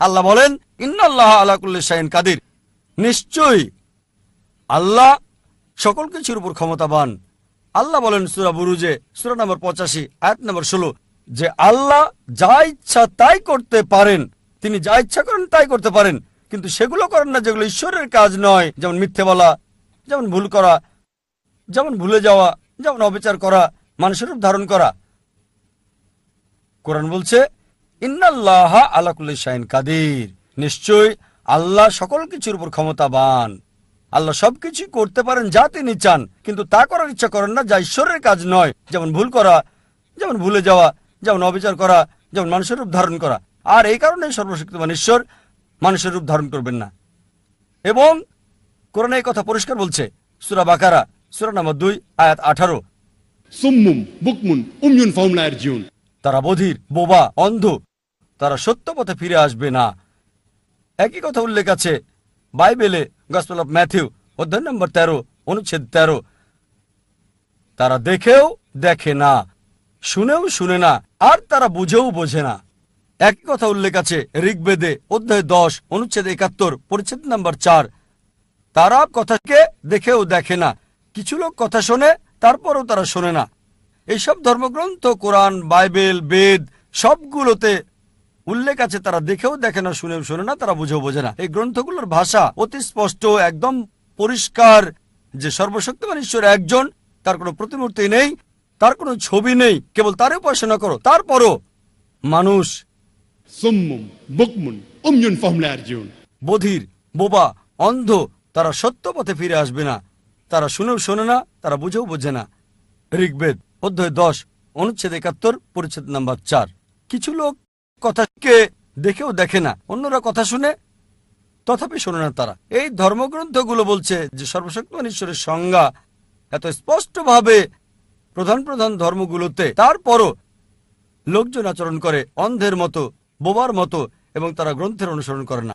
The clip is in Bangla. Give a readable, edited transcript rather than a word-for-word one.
আল্লাহ বলেন ইন্নাল্লাহ আলা কুল্লি শাইইন কাদির, নিশ্চয়ই আল্লাহ সকল কিছুর উপর ক্ষমতাবান। আল্লাহ বলেন সূরা বুরুজে সূরা নম্বর 85 আয়াত নম্বর 16 যে আল্লাহ যা ইচ্ছা তাই করতে পারেন, তিনি যা ইচ্ছা করেন তাই করতে পারেন, কিন্তু সেগুলো করেন না যেগুলো ঈশ্বরের কাজ নয়, যেমন মিথ্যে বলা, যেমন ভুল করা, যেমন ভুলে যাওয়া, যেমন অবিচার করা, মানুষের রূপ ধারণ করা। কোরআন বলছে ইন্নাল্লাহ আলা কুল্লি শাইইন কাদির, নিশ্চয়ই আল্লাহ সকল কিছুর উপর ক্ষমতাবান। আল্লাহ সবকিছু করতে পারেন যা তিনি চান, কিন্তু তা করার ইচ্ছা করেন না যা ঈশ্বরের কাজ নয়, যেমন ভুল করা, যেমন ভুলে যাওয়া, যেমন অবিচার করা, যেমন মানুষের রূপ ধারণ করা। আর এই কারণে সর্বশক্তিমান ঈশ্বর মানুষের রূপ ধারণ করবেন না। এবং কোরআনে এই কথা পরিষ্কার বলছে সূরা বাকারা সূরা নম্বর 2 আয়াত 18, সুম্মুম বুকমুন উময়ুন ফাহুম লা ইয়ারজিউন, তারা বধির, বোবা, অন্ধ, তারা সত্য পথে ফিরে আসবে না। একই কথা উল্লেখ আছে বাইবেলে গসপেল অফ ম্যাথিউ অধ্যায় নম্বর 13 অনুচ্ছেদ 13, তারা দেখেও দেখে না, শুনেও শুনে না, আর তারা বুঝেও বোঝে না। একই কথা উল্লেখ আছে ঋগ্বেদে অধ্যায় 10 অনুচ্ছেদ 71 পরিচ্ছেদ নম্বর 4, তারা কথাকে দেখেও দেখে না। কিছু লোক কথা শোনে, তারপরও তারা শোনে না। এইসব ধর্মগ্রন্থ কোরআন, বাইবেল, বেদ সবগুলোতে উল্লেখ আছে তারা দেখেও দেখে না, শুনেও শোনে না, তারা বুঝেও বোঝে না। এই গ্রন্থগুলোর ভাষা অতি স্পষ্ট, একদম পরিষ্কার যে সর্বশক্তিমান ঈশ্বর একজন, তার কোনো প্রতিমূর্তি নেই, তার কোনো ছবি নেই, কেবল তারই উপাসনা করো। তারপরও মানুষ সুম্মুম বুকমুন উময়ুন ফাহুম লা ইয়ারজিউন, বধির, বোবা, অন্ধ, তারা সত্য পথে ফিরে আসবে না। তারা শুনেও শোনে না, তারা বুঝেও বোঝে না। ঋগ্বেদ অধ্যায় 10 অনুচ্ছেদ 71 পরিচ্ছেদ নাম্বার 4। কিছু লোক কথাকে দেখেও দেখে না, অন্যরা কথা শুনে তথাপি শোনে না তারা। এই ধর্মগ্রন্থগুলো বলছে যে সর্বশক্তিমান ঈশ্বরের সংজ্ঞা এত স্পষ্টভাবে প্রধান প্রধান ধর্মগুলোতে, তারপরও লোকজন আচরণ করে অন্ধের মতো, বোবার মতো, এবং তারা গ্রন্থের অনুসরণ করে না।